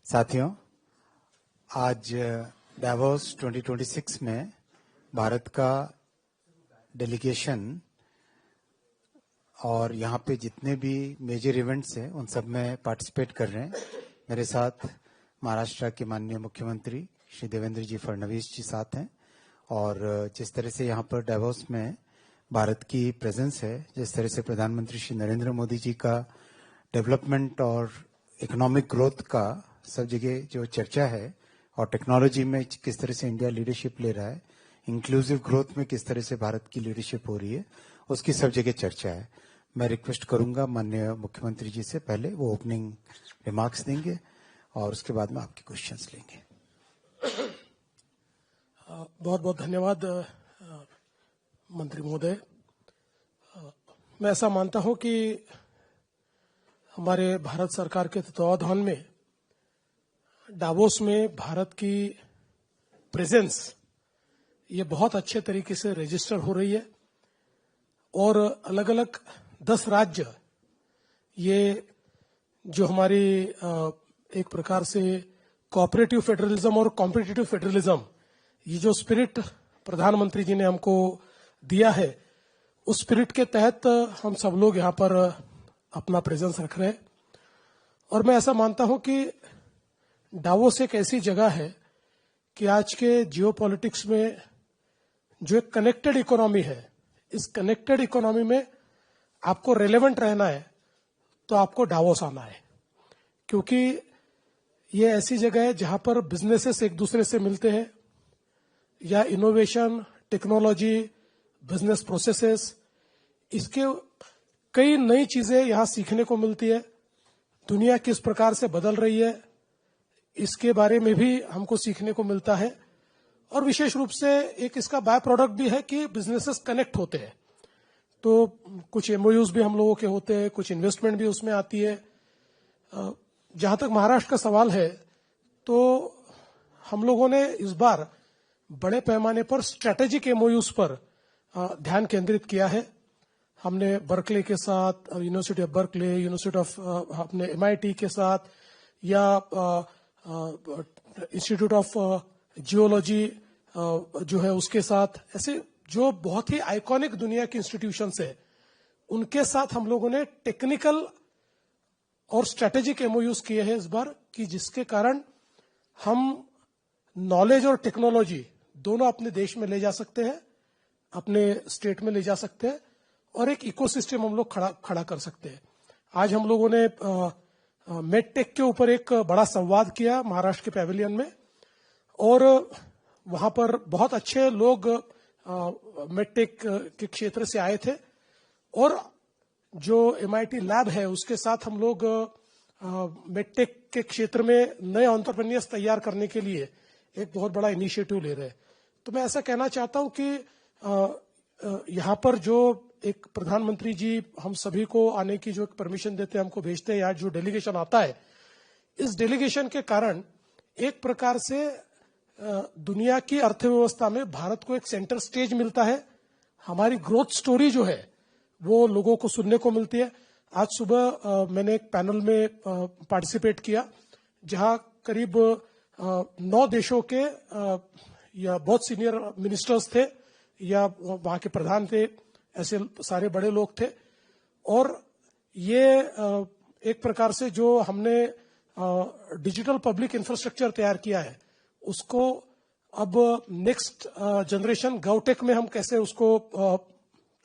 साथियों, आज डावोस 2026 में भारत का डेलीगेशन और यहाँ पे जितने भी मेजर इवेंट्स हैं उन सब में पार्टिसिपेट कर रहे हैं। मेरे साथ महाराष्ट्र के माननीय मुख्यमंत्री श्री देवेंद्र जी फडणवीस जी साथ हैं और जिस तरह से यहाँ पर डावोस में भारत की प्रेजेंस है, जिस तरह से प्रधानमंत्री श्री नरेंद्र मोदी जी का डेवलपमेंट और इकोनॉमिक ग्रोथ का सब जगह जो चर्चा है और टेक्नोलॉजी में किस तरह से इंडिया लीडरशिप ले रहा है, इंक्लूसिव ग्रोथ में किस तरह से भारत की लीडरशिप हो रही है, उसकी सब जगह चर्चा है। मैं रिक्वेस्ट करूंगा माननीय मुख्यमंत्री जी से, पहले वो ओपनिंग रिमार्क्स देंगे और उसके बाद में आपके क्वेश्चंस लेंगे। बहुत बहुत धन्यवाद मंत्री महोदय। मैं ऐसा मानता हूं कि हमारे भारत सरकार के तत्वावधान में डावोस में भारत की प्रेजेंस ये बहुत अच्छे तरीके से रजिस्टर हो रही है और अलग अलग 10 राज्य ये जो हमारी एक प्रकार से कोऑपरेटिव फेडरलिज्म और कॉम्पिटिटिव फेडरलिज्म, ये जो स्पिरिट प्रधानमंत्री जी ने हमको दिया है, उस स्पिरिट के तहत हम सब लोग यहाँ पर अपना प्रेजेंस रख रहे हैं। और मैं ऐसा मानता हूं कि डावोस एक ऐसी जगह है कि आज के जियोपॉलिटिक्स में जो एक कनेक्टेड इकोनॉमी है, इस कनेक्टेड इकोनॉमी में आपको रेलेवेंट रहना है तो आपको डावोस आना है, क्योंकि ये ऐसी जगह है जहां पर बिजनेसेस एक दूसरे से मिलते हैं या इनोवेशन, टेक्नोलॉजी, बिजनेस प्रोसेसेस, इसके कई नई चीजें यहां सीखने को मिलती है। दुनिया किस प्रकार से बदल रही है इसके बारे में भी हमको सीखने को मिलता है और विशेष रूप से एक इसका बाय प्रोडक्ट भी है कि बिजनेसेस कनेक्ट होते हैं। तो कुछ एमओयूज भी हम लोगों के होते हैं, कुछ इन्वेस्टमेंट भी उसमें आती है। जहां तक महाराष्ट्र का सवाल है तो हम लोगों ने इस बार बड़े पैमाने पर स्ट्रेटेजिक एमओयूज पर ध्यान केंद्रित किया है। हमने बर्कले के साथ, university of Berkeley, university of अपने MIT के साथ या इंस्टीट्यूट ऑफ जियोलॉजी जो है उसके साथ, ऐसे जो बहुत ही आइकॉनिक दुनिया की इंस्टीट्यूशंस है उनके साथ हम लोगों ने टेक्निकल और स्ट्रेटेजिक एमओयूज किए हैं इस बार, कि जिसके कारण हम नॉलेज और टेक्नोलॉजी दोनों अपने देश में ले जा सकते हैं, अपने स्टेट में ले जा सकते हैं और एक इकोसिस्टम हम लोग खड़ा कर सकते हैं। आज हम लोगों ने मेडटेक के ऊपर एक बड़ा संवाद किया महाराष्ट्र के पैवेलियन में और वहां पर बहुत अच्छे लोग मेडटेक के क्षेत्र से आए थे और जो MIT लैब है उसके साथ हम लोग मेडटेक के क्षेत्र में नए एंटरप्रेन्योर्स तैयार करने के लिए एक बहुत बड़ा इनिशिएटिव ले रहे हैं। तो मैं ऐसा कहना चाहता हूं कि यहाँ पर जो एक प्रधानमंत्री जी हम सभी को आने की जो परमिशन देते हैं, हमको भेजते हैं, यहाँ जो डेलीगेशन आता है, इस डेलीगेशन के कारण एक प्रकार से दुनिया की अर्थव्यवस्था में भारत को एक सेंटर स्टेज मिलता है। हमारी ग्रोथ स्टोरी जो है वो लोगों को सुनने को मिलती है। आज सुबह मैंने एक पैनल में पार्टिसिपेट किया जहां करीब 9 देशों के या बहुत सीनियर मिनिस्टर्स थे या वहां के प्रधान थे, ऐसे सारे बड़े लोग थे और ये एक प्रकार से जो हमने डिजिटल पब्लिक इंफ्रास्ट्रक्चर तैयार किया है उसको अब नेक्स्ट जनरेशन गाउटेक में हम कैसे उसको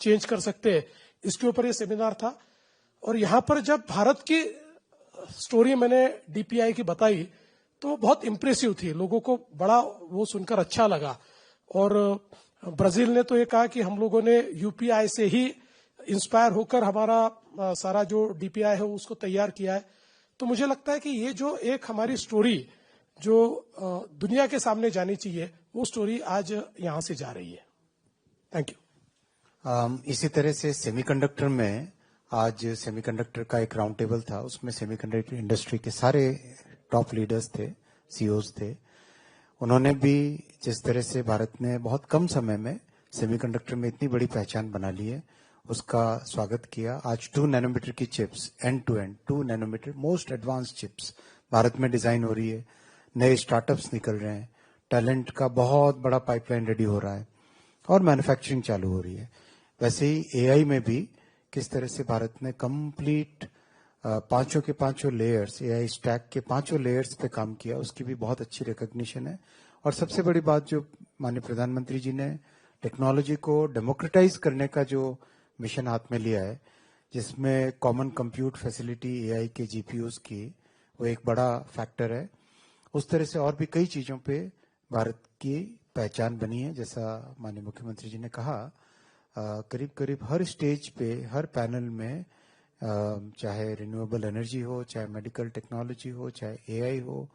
चेंज कर सकते हैं, इसके ऊपर ये सेमिनार था। और यहाँ पर जब भारत की स्टोरी मैंने DPI की बताई तो बहुत इम्प्रेसिव थी, लोगों को बड़ा वो सुनकर अच्छा लगा। और ब्राजील ने तो ये कहा कि हम लोगों ने UPI से ही इंस्पायर होकर हमारा सारा जो DPI है उसको तैयार किया है। तो मुझे लगता है कि ये जो एक हमारी स्टोरी जो दुनिया के सामने जानी चाहिए वो स्टोरी आज यहाँ से जा रही है। Thank you. इसी तरह से सेमीकंडक्टर में आज सेमीकंडक्टर का एक राउंड टेबल था, उसमें सेमीकंडक्टर इंडस्ट्री के सारे टॉप लीडर्स थे, CEOs थे। उन्होंने भी जिस तरह से भारत ने बहुत कम समय में सेमीकंडक्टर में इतनी बड़ी पहचान बना ली है उसका स्वागत किया। आज 2 नैनोमीटर की chips and two and 2 nanometre most advance chips Bharat में डिजाइन हो रही है, नए स्टार्टअप्स निकल रहे हैं, टैलेंट का बहुत बड़ा पाइपलाइन रेडी हो रहा है और मैन्युफैक्चरिंग चालू हो रही है। वैसे ही एआई में भी किस तरह से भारत ने कंप्लीट पांचों के पांचों लेयर्स, एआई स्टैक के पांचों लेयर्स पे काम किया, उसकी भी बहुत अच्छी रिकॉग्निशन है। और सबसे बड़ी बात जो माननीय प्रधानमंत्री जी ने टेक्नोलॉजी को डेमोक्रेटाइज करने का जो मिशन हाथ में लिया है, जिसमें कॉमन कंप्यूट फैसिलिटी एआई के जीपीयूज की, वो एक बड़ा फैक्टर है। उस तरह से और भी कई चीजों पे भारत की पहचान बनी है। जैसा माननीय मुख्यमंत्री जी ने कहा, करीब करीब हर स्टेज पे, हर पैनल में, चाहे रिन्यूएबल एनर्जी हो, चाहे मेडिकल टेक्नोलॉजी हो, चाहे एआई हो,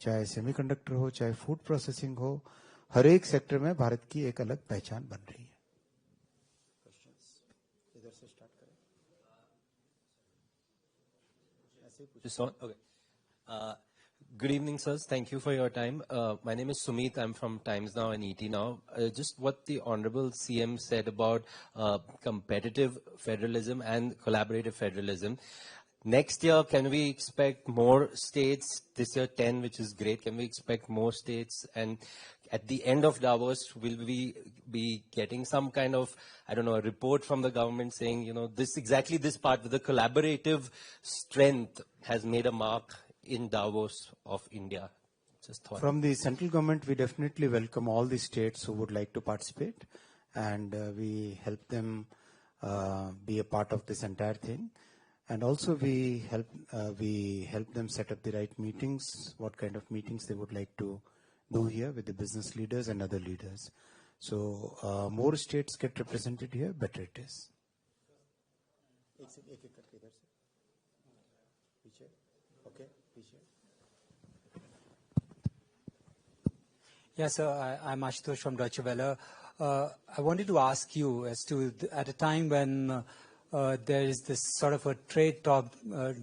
चाहे सेमीकंडक्टर हो, चाहे फूड प्रोसेसिंग हो, हर एक सेक्टर में भारत की एक अलग पहचान बन रही है। इधर से स्टार्ट करें। Okay. Good evening, sirs. Thank you for your time. My name is Sumit. I'm from Times Now and ET Now. Just what the Honorable CM said about competitive federalism and collaborative federalism. Next year, can we expect more states? This year, 10, which is great. Can we expect more states? And at the end of Davos, will we be getting some kind of, I don't know, a report from the government saying, you know, exactly this part with the collaborative strength has made a mark in Davos of India? Just thought. From the central government, we definitely welcome all the states who would like to participate, and we help them be a part of this entire thing. And also we help them set up the right meetings, what kind of meetings they would like to do here with the business leaders and other leaders. So more states get represented here, better it is. Yes, sir. I'm Ashutosh from Deutsche Welle. I wanted to ask you as to, at a time when there is this sort of a trade talk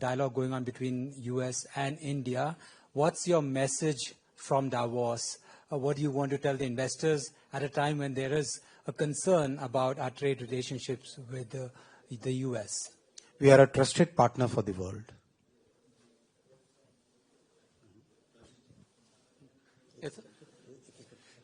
dialogue going on between US and India, what's your message from Davos? What do you want to tell the investors at a time when there is a concern about our trade relationships with the US? We are a trusted partner for the world. Yes, sir.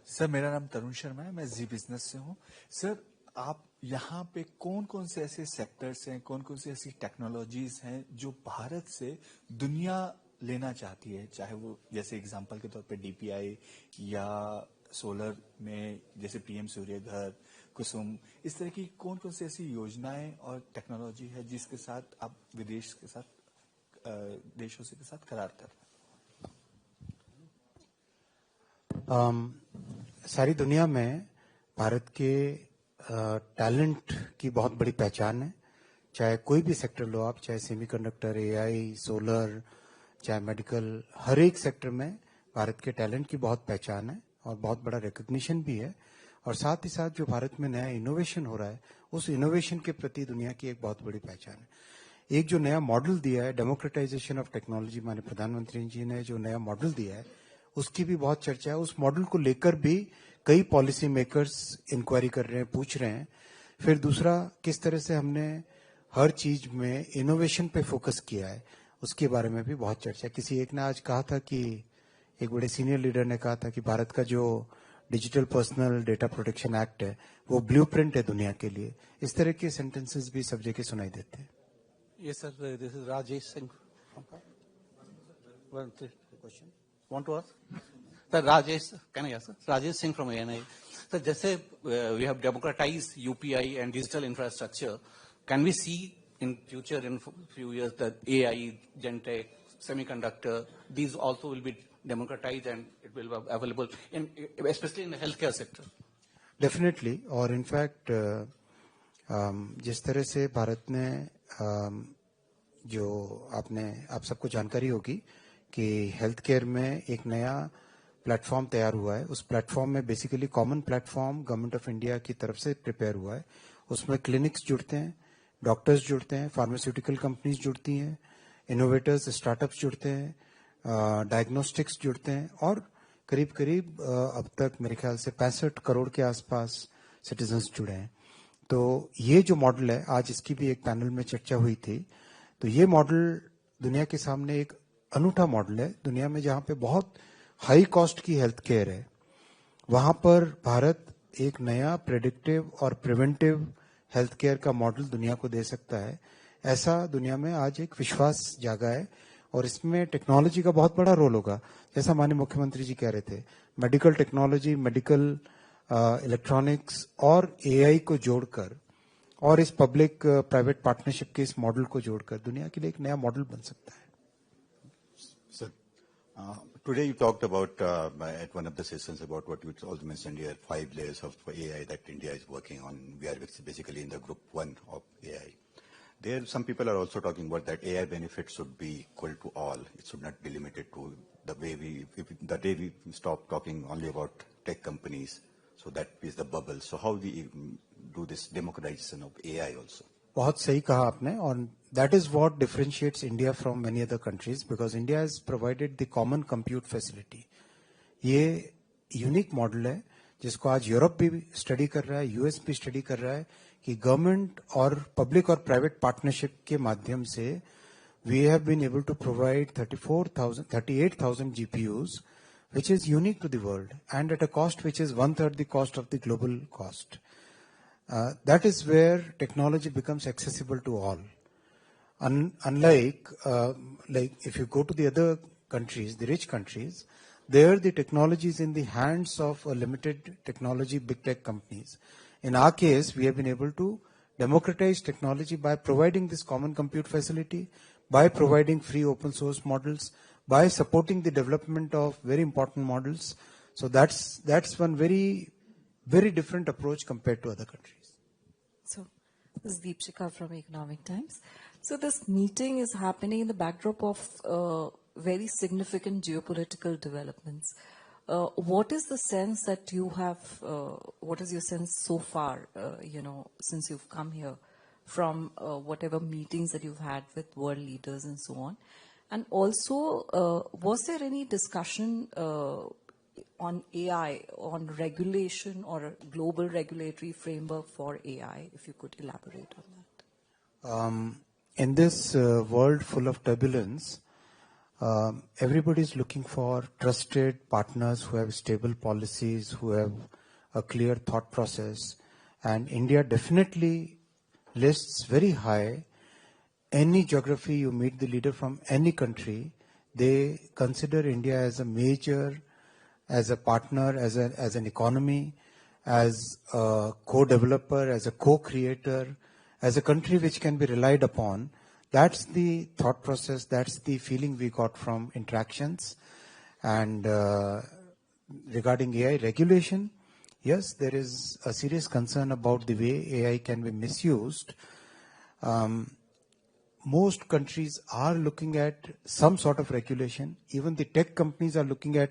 Sir, मेरा नाम तरुण शर्मा है, मैं जी business से हूँ। Sir, आप यहाँ पे कौन कौन से ऐसे सेक्टर्स हैं, कौन कौन सी ऐसी टेक्नोलॉजीज हैं जो भारत से दुनिया लेना चाहती है, चाहे वो जैसे एग्जांपल के तौर पे डीपीआई या सोलर में जैसे पीएम सूर्य घर, कुसुम, इस तरह की कौन कौन सी ऐसी योजनाएं और टेक्नोलॉजी है जिसके साथ आप देशों के साथ करार कर रहे हैं? सारी दुनिया में भारत के टैलेंट की बहुत बड़ी पहचान है। चाहे कोई भी सेक्टर लो आप, चाहे सेमीकंडक्टर, एआई, सोलर, चाहे मेडिकल, हर एक सेक्टर में भारत के टैलेंट की बहुत पहचान है और बहुत बड़ा रिकॉग्निशन भी है। और साथ ही साथ जो भारत में नया इनोवेशन हो रहा है, उस इनोवेशन के प्रति दुनिया की एक बहुत बड़ी पहचान है। एक जो नया मॉडल दिया है, डेमोक्रेटाइजेशन ऑफ टेक्नोलॉजी, माननीय प्रधानमंत्री जी ने जो नया मॉडल दिया है, उसकी भी बहुत चर्चा है। उस मॉडल को लेकर भी कई पॉलिसी मेकर्स इंक्वायरी कर रहे हैं, पूछ रहे हैं। फिर दूसरा, किस तरह से हमने हर चीज में इनोवेशन पे फोकस किया है, उसके बारे में भी बहुत चर्चा है। किसी एक ने आज कहा था कि, एक बड़े सीनियर लीडर ने कहा था कि भारत का जो digital personal data protection act है, वो ब्लूप्रिंट है दुनिया के लिए। इस तरह के सेंटेंसेस भी सब जगह सुनाई देते हैं। Yes, sir. This is Rajesh Singh. One question. Want to ask? Sir, Rajesh, can I ask? Rajesh Singh from ANI. Sir, जैसे we have democratized UPI and digital infrastructure, can we see in future, in few years, that AI, Gentech, semiconductor, these also will be democratized and it will be available, especially in the healthcare sector? Definitely. और in fact जिस तरह से भारत ने जो आप सबको जानकारी होगी कि हेल्थ केयर में एक नया प्लेटफॉर्म तैयार हुआ है। उस प्लेटफॉर्म में basically common platform government of India की तरफ से प्रिपेयर हुआ है। उसमें क्लिनिक्स जुड़ते हैं, डॉक्टर्स जुड़ते हैं, फार्मास्यूटिकल कंपनीज जुड़ती हैं, इनोवेटर्स, स्टार्टअप्स जुड़ते हैं, डायग्नोस्टिक्स जुड़ते हैं और करीब करीब अब तक मेरे ख्याल से 65 करोड़ के आसपास सिटीजन्स जुड़े हैं। तो ये जो मॉडल है, आज इसकी भी एक पैनल में चर्चा हुई थी। तो ये मॉडल दुनिया के सामने एक अनूठा मॉडल है दुनिया में जहां पे बहुत हाई कॉस्ट की हेल्थ केयर है, वहां पर भारत एक नया प्रेडिक्टिव और प्रिवेंटिव हेल्थ केयर का मॉडल दुनिया को दे सकता है। ऐसा दुनिया में आज एक विश्वास जागा है और इसमें टेक्नोलॉजी का बहुत बड़ा रोल होगा। जैसा माननीय मुख्यमंत्री जी कह रहे थे, मेडिकल टेक्नोलॉजी, मेडिकल इलेक्ट्रॉनिक्स और एआई को जोड़कर और इस पब्लिक प्राइवेट पार्टनरशिप के इस मॉडल को जोड़कर दुनिया के लिए एक नया मॉडल बन सकता है। Sir, today you talked about at one of the sessions about what you also mentioned here, 5 layers of AI that India is working on. We are basically in the group 1 of AI. There, some people are also talking about that AI benefits should be equal to all. It should not be limited to the way the day we stop talking only about tech companies. So that is the bubble. So how we do this democratization of AI also? बहुत सही कहा आपने, और that is what differentiates India from many other countries, because India has provided the common compute facility. ये unique model है जिसको आज Europe भी स्टडी कर रहा है, यूएस भी स्टडी कर रहा है, कि गवर्नमेंट और पब्लिक और प्राइवेट पार्टनरशिप के माध्यम से we have been able to provide 38,000 GPUs, which is unique to the world and at a cost which is 1/3 the cost of the global cost. That is where technology becomes accessible to all. Unlike, like if you go to the other countries, the rich countries, there the technology is in the hands of a limited technology big tech companies. In our case, we have been able to democratize technology by providing this common compute facility, by providing free open source models, by supporting the development of very important models. So that's one very different approach compared to other countries. So, this is Deepshika from Economic Times. So, this meeting is happening in the backdrop of very significant geopolitical developments. What is the sense that you have, what is your sense so far, since you've come here, from whatever meetings that you've had with world leaders and so on? And also, was there any discussion on AI, on regulation or a global regulatory framework for AI, if you could elaborate on that? In this world full of turbulence, everybody is looking for trusted partners who have stable policies, who have a clear thought process, and India definitely lists very high. Any geography you meet the leader from any country, they consider India as a major, as a partner, as an economy, as a co-developer, as a co-creator, as a country which can be relied upon. That's the thought process, that's the feeling we got from interactions. And regarding AI regulation, yes, there is a serious concern about the way AI can be misused. Most countries are looking at some sort of regulation. Even the tech companies are looking at,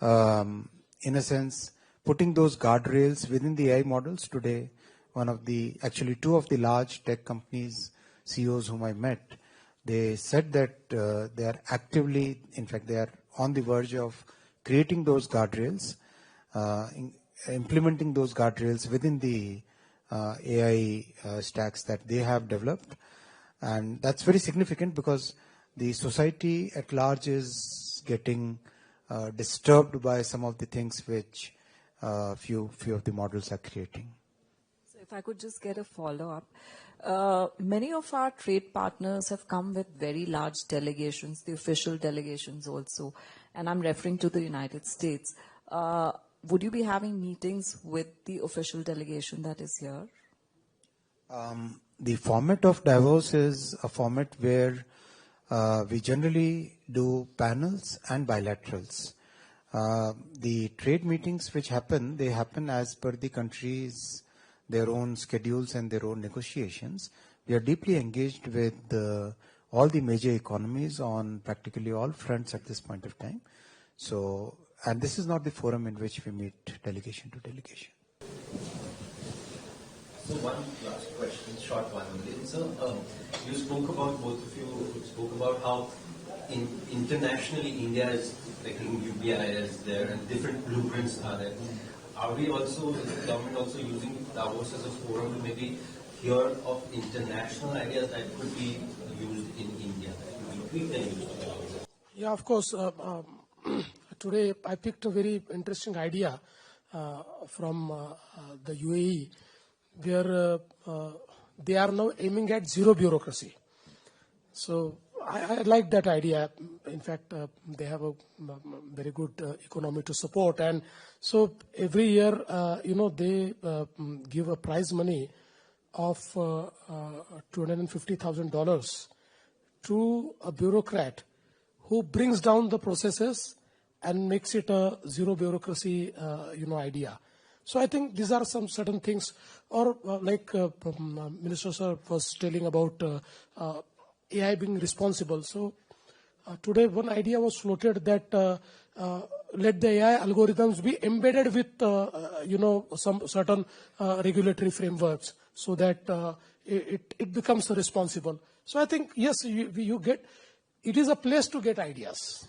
in a sense, putting those guardrails within the AI models. Today, actually two of the large tech companies, CEOs whom I met, they said that they are actively, in fact, they are on the verge of creating those guardrails, implementing those guardrails within the AI stacks that they have developed. And that's very significant because the society at large is getting disturbed by some of the things which few of the models are creating. So if I could just get a follow-up. Many of our trade partners have come with very large delegations, the official delegations also, and I'm referring to the United States. Would you be having meetings with the official delegation that is here? The format of Davos is a format where we generally do panels and bilaterals. The trade meetings which happen, they happen as per the countries, their own schedules and their own negotiations. We are deeply engaged with all the major economies on practically all fronts at this point of time. So, and this is not the forum in which we meet delegation to delegation. So one last question, short one. So you spoke about, both of you spoke about how internationally India is, like UBI is there and different blueprints are there. Are we also, is the government also using Davos as a forum to maybe hear of international ideas that could be used in India, that could be tweaked and used? Yeah, of course. Today I picked a very interesting idea from the UAE, where they are now aiming at zero bureaucracy. So I like that idea. In fact, they have a very good economy to support, and so every year, they give a prize money of $250,000 to a bureaucrat who brings down the processes and makes it a zero bureaucracy, idea. So I think these are some certain things, or like Minister Sir was telling about AI being responsible. So today one idea was floated that let the AI algorithms be embedded with, some certain regulatory frameworks so that it becomes responsible. So I think, yes, you get, it is a place to get ideas.